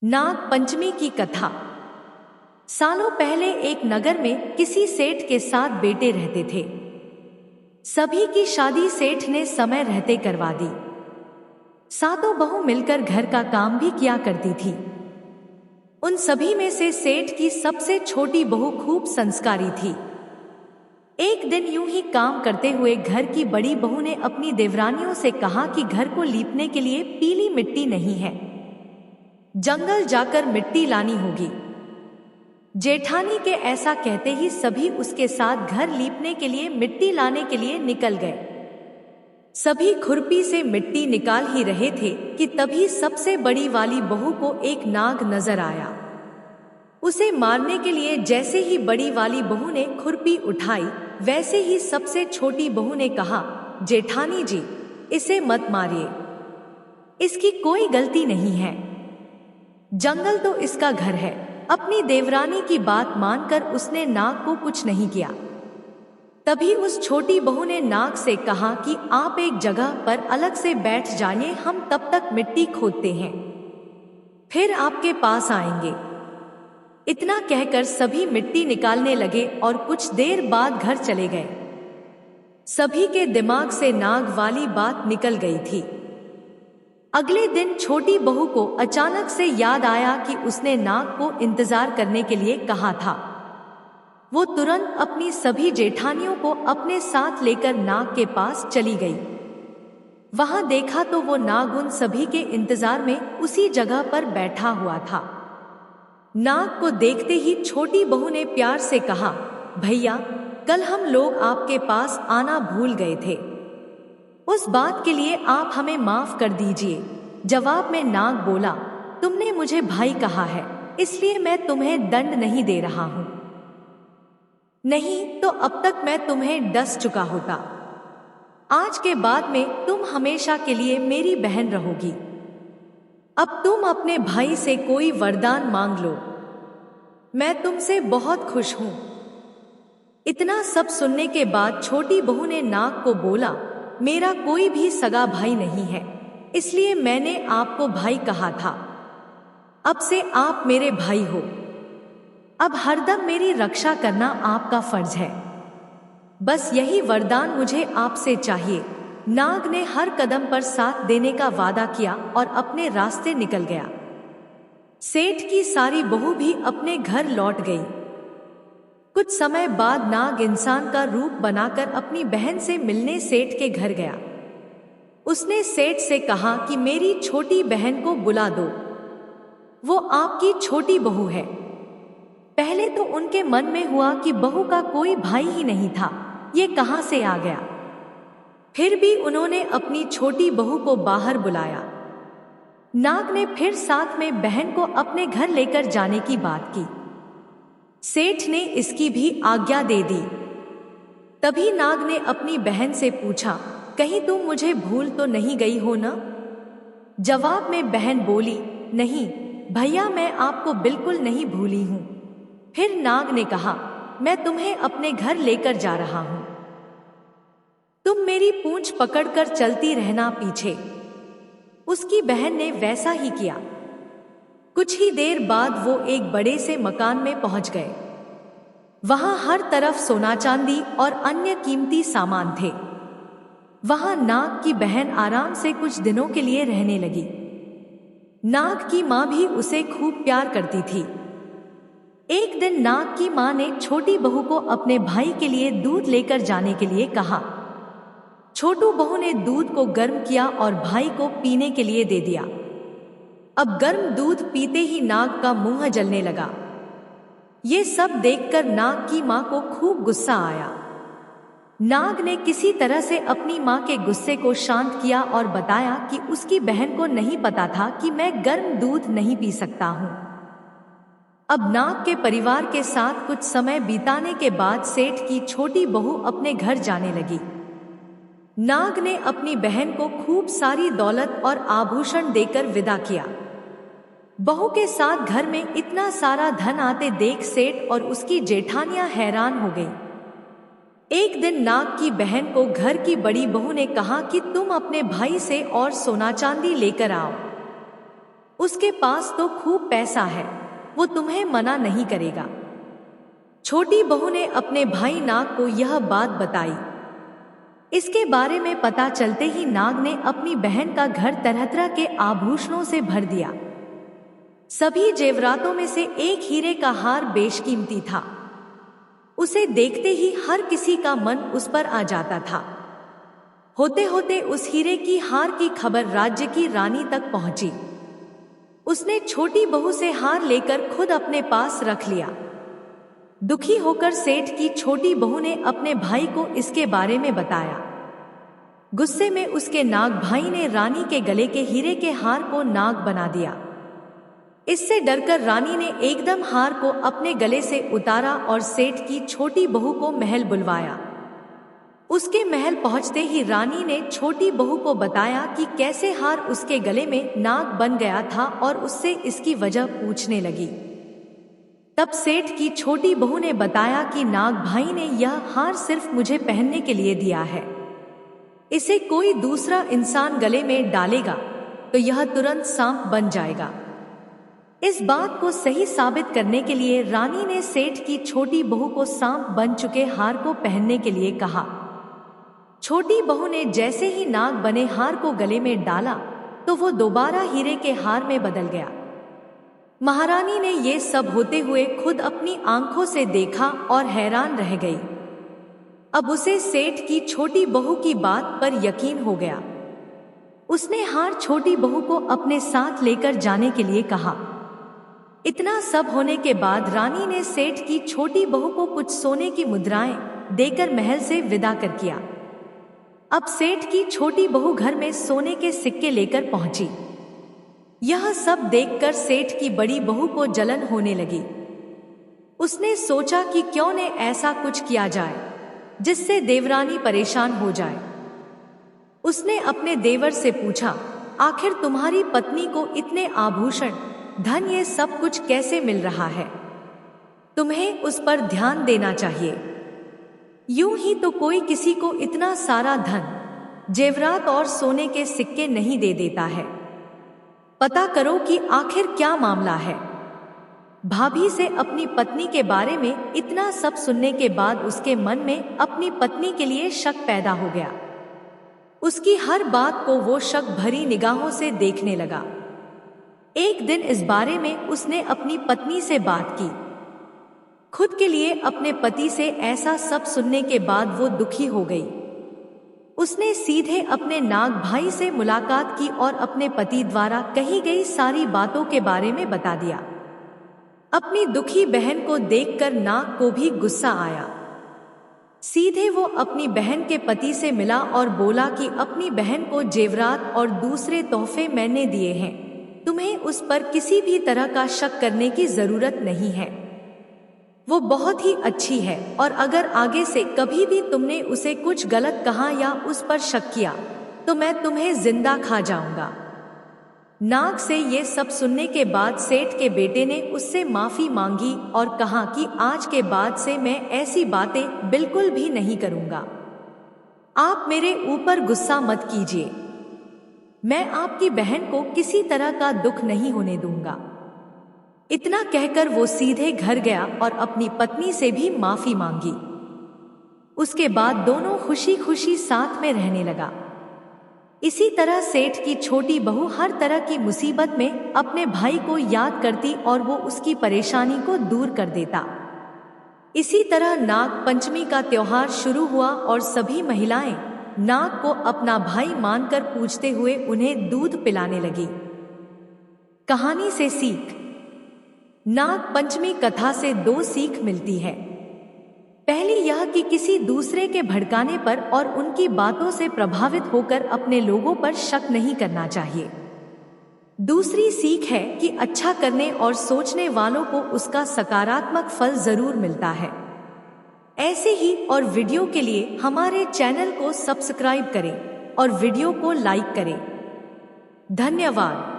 नाग पंचमी की कथा। सालों पहले एक नगर में किसी सेठ के साथ बेटे रहते थे। सभी की शादी सेठ ने समय रहते करवा दी। सातों बहू मिलकर घर का काम भी किया करती थी। उन सभी में से सेठ की सबसे छोटी बहू खूब संस्कारी थी। एक दिन यूं ही काम करते हुए घर की बड़ी बहू ने अपनी देवरानियों से कहा कि घर को लीपने के लिए पीली मिट्टी नहीं है, जंगल जाकर मिट्टी लानी होगी। जेठानी के ऐसा कहते ही सभी उसके साथ घर लीपने के लिए मिट्टी लाने के लिए निकल गए। सभी खुरपी से मिट्टी निकाल ही रहे थे कि तभी सबसे बड़ी वाली बहू को एक नाग नजर आया। उसे मारने के लिए जैसे ही बड़ी वाली बहू ने खुरपी उठाई, वैसे ही सबसे छोटी बहू ने कहा, जेठानी जी, इसे मत मारिए, इसकी कोई गलती नहीं है, जंगल तो इसका घर है। अपनी देवरानी की बात मानकर उसने नाग को कुछ नहीं किया। तभी उस छोटी बहू ने नाग से कहा कि आप एक जगह पर अलग से बैठ जाइए, हम तब तक मिट्टी खोदते हैं, फिर आपके पास आएंगे। इतना कहकर सभी मिट्टी निकालने लगे और कुछ देर बाद घर चले गए। सभी के दिमाग से नाग वाली बात निकल गई थी। अगले दिन छोटी बहू को अचानक से याद आया कि उसने नाग को इंतजार करने के लिए कहा था। वो तुरंत अपनी सभी जेठानियों को अपने साथ लेकर नाग के पास चली गई। वहां देखा तो वो नाग उन सभी के इंतजार में उसी जगह पर बैठा हुआ था। नाग को देखते ही छोटी बहू ने प्यार से कहा, भैया, कल हम लोग आपके पास आना भूल गए थे, उस बात के लिए आप हमें माफ कर दीजिए। जवाब में नाग बोला, तुमने मुझे भाई कहा है, इसलिए मैं तुम्हें दंड नहीं दे रहा हूं, नहीं तो अब तक मैं तुम्हें डस चुका होता। आज के बाद में तुम हमेशा के लिए मेरी बहन रहोगी। अब तुम अपने भाई से कोई वरदान मांग लो, मैं तुमसे बहुत खुश हूं। इतना सब सुनने के बाद छोटी बहू ने नाग को बोला, मेरा कोई भी सगा भाई नहीं है, इसलिए मैंने आपको भाई कहा था। अब से आप मेरे भाई हो। अब हरदम मेरी रक्षा करना आपका फर्ज है। बस यही वरदान मुझे आपसे चाहिए। नाग ने हर कदम पर साथ देने का वादा किया और अपने रास्ते निकल गया। सेठ की सारी बहू भी अपने घर लौट गई। कुछ समय बाद नाग इंसान का रूप बनाकर अपनी बहन से मिलने सेठ के घर गया। उसने सेठ से कहा कि मेरी छोटी बहन को बुला दो, वो आपकी छोटी बहू है। पहले तो उनके मन में हुआ कि बहू का कोई भाई ही नहीं था, ये कहां से आ गया। फिर भी उन्होंने अपनी छोटी बहू को बाहर बुलाया। नाग ने फिर साथ में बहन को अपने घर लेकर जाने की बात की। सेठ ने इसकी भी आज्ञा दे दी। तभी नाग ने अपनी बहन से पूछा, कहीं तुम मुझे भूल तो नहीं गई हो ना? जवाब में बहन बोली, नहीं भैया, मैं आपको बिल्कुल नहीं भूली हूं। फिर नाग ने कहा, मैं तुम्हें अपने घर लेकर जा रहा हूं, तुम मेरी पूंछ पकड़कर चलती रहना पीछे। उसकी बहन ने वैसा ही किया। कुछ ही देर बाद वो एक बड़े से मकान में पहुंच गए। वहां हर तरफ सोना चांदी और अन्य कीमती सामान थे। वहां नाग की बहन आराम से कुछ दिनों के लिए रहने लगी। नाग की मां भी उसे खूब प्यार करती थी। एक दिन नाग की मां ने छोटी बहू को अपने भाई के लिए दूध लेकर जाने के लिए कहा। छोटू बहू ने दूध को गर्म किया और भाई को पीने के लिए दे दिया। अब गर्म दूध पीते ही नाग का मुंह जलने लगा। ये सब देखकर नाग की मां को खूब गुस्सा आया। नाग ने किसी तरह से अपनी मां के गुस्से को शांत किया और बताया कि उसकी बहन को नहीं पता था कि मैं गर्म दूध नहीं पी सकता हूं। अब नाग के परिवार के साथ कुछ समय बिताने के बाद सेठ की छोटी बहू अपने घर जाने लगी। नाग ने अपनी बहन को खूब सारी दौलत और आभूषण देकर विदा किया। बहू के साथ घर में इतना सारा धन आते देख सेठ और उसकी जेठानियां हैरान हो गई। एक दिन नाग की बहन को घर की बड़ी बहू ने कहा कि तुम अपने भाई से और सोना चांदी लेकर आओ। उसके पास तो खूब पैसा है, वो तुम्हें मना नहीं करेगा। छोटी बहू ने अपने भाई नाग को यह बात बताई। इसके बारे में पता चलते ही नाग ने अपनी बहन का घर तरह तरह के आभूषणों से भर दिया। सभी जेवरातों में से एक हीरे का हार बेशकीमती था। उसे देखते ही हर किसी का मन उस पर आ जाता था। होते होते उस हीरे की हार की खबर राज्य की रानी तक पहुंची। उसने छोटी बहू से हार लेकर खुद अपने पास रख लिया। दुखी होकर सेठ की छोटी बहू ने अपने भाई को इसके बारे में बताया। गुस्से में उसके नाग भाई ने रानी के गले के हीरे के हार को नाग बना दिया। इससे डरकर रानी ने एकदम हार को अपने गले से उतारा और सेठ की छोटी बहू को महल बुलवाया। उसके महल पहुंचते ही रानी ने छोटी बहू को बताया कि कैसे हार उसके गले में नाग बन गया था और उससे इसकी वजह पूछने लगी। तब सेठ की छोटी बहू ने बताया कि नाग भाई ने यह हार सिर्फ मुझे पहनने के लिए दिया है। इसे कोई दूसरा इंसान गले में डालेगा तो यह तुरंत सांप बन जाएगा। इस बात को सही साबित करने के लिए रानी ने सेठ की छोटी बहू को सांप बन चुके हार को पहनने के लिए कहा। छोटी बहू ने जैसे ही नाग बने हार को गले में डाला तो वो दोबारा हीरे के हार में बदल गया। महारानी ने ये सब होते हुए खुद अपनी आंखों से देखा और हैरान रह गई। अब उसे सेठ की छोटी बहू की बात पर यकीन हो गया। उसने हार छोटी बहू को अपने साथ लेकर जाने के लिए कहा। इतना सब होने के बाद रानी ने सेठ की छोटी बहू को कुछ सोने की मुद्राएं देकर महल से विदा कर किया। अब सेठ की छोटी बहू घर में सोने के सिक्के लेकर पहुंची। यह सब देखकर सेठ की बड़ी बहू को जलन होने लगी। उसने सोचा कि क्यों न ऐसा कुछ किया जाए जिससे देवरानी परेशान हो जाए। उसने अपने देवर से पूछा, आखिर तुम्हारी पत्नी को इतने आभूषण, धन, ये सब कुछ कैसे मिल रहा है? तुम्हें उस पर ध्यान देना चाहिए। यूं ही तो कोई किसी को इतना सारा धन, जेवरात और सोने के सिक्के नहीं दे देता है। पता करो कि आखिर क्या मामला है। भाभी से अपनी पत्नी के बारे में इतना सब सुनने के बाद उसके मन में अपनी पत्नी के लिए शक पैदा हो गया। उसकी हर बात को वो शक भरी निगाहों से देखने लगा। एक दिन इस बारे में उसने अपनी पत्नी से बात की। खुद के लिए अपने पति से ऐसा सब सुनने के बाद वो दुखी हो गई। उसने सीधे अपने नाग भाई से मुलाकात की और अपने पति द्वारा कही गई सारी बातों के बारे में बता दिया। अपनी दुखी बहन को देखकर नाग को भी गुस्सा आया। सीधे वो अपनी बहन के पति से मिला और बोला कि अपनी बहन को जेवरात और दूसरे तोहफे मैंने दिए हैं, तुम्हें उस पर किसी भी तरह का शक करने की जरूरत नहीं है। वो बहुत ही अच्छी है और अगर आगे से कभी भी तुमने उसे कुछ गलत कहा या उस पर शक किया तो मैं तुम्हें जिंदा खा जाऊंगा। नाग से ये सब सुनने के बाद सेठ के बेटे ने उससे माफी मांगी और कहा कि आज के बाद से मैं ऐसी बातें बिल्कुल भी नहीं करूंगा। आप मेरे ऊपर गुस्सा मत कीजिए, मैं आपकी बहन को किसी तरह का दुख नहीं होने दूंगा। इतना कहकर वो सीधे घर गया और अपनी पत्नी से भी माफी मांगी। उसके बाद दोनों खुशी खुशी साथ में रहने लगा। इसी तरह सेठ की छोटी बहू हर तरह की मुसीबत में अपने भाई को याद करती और वो उसकी परेशानी को दूर कर देता। इसी तरह नाग पंचमी का त्योहार शुरू हुआ और सभी महिलाएं नाग को अपना भाई मानकर पूजते हुए उन्हें दूध पिलाने लगी। कहानी से सीख। नाग पंचमी कथा से 2 सीख मिलती है। पहली यह कि किसी दूसरे के भड़काने पर और उनकी बातों से प्रभावित होकर अपने लोगों पर शक नहीं करना चाहिए। दूसरी सीख है कि अच्छा करने और सोचने वालों को उसका सकारात्मक फल जरूर मिलता है। ऐसे ही और वीडियो के लिए हमारे चैनल को सब्सक्राइब करें और वीडियो को लाइक करें। धन्यवाद।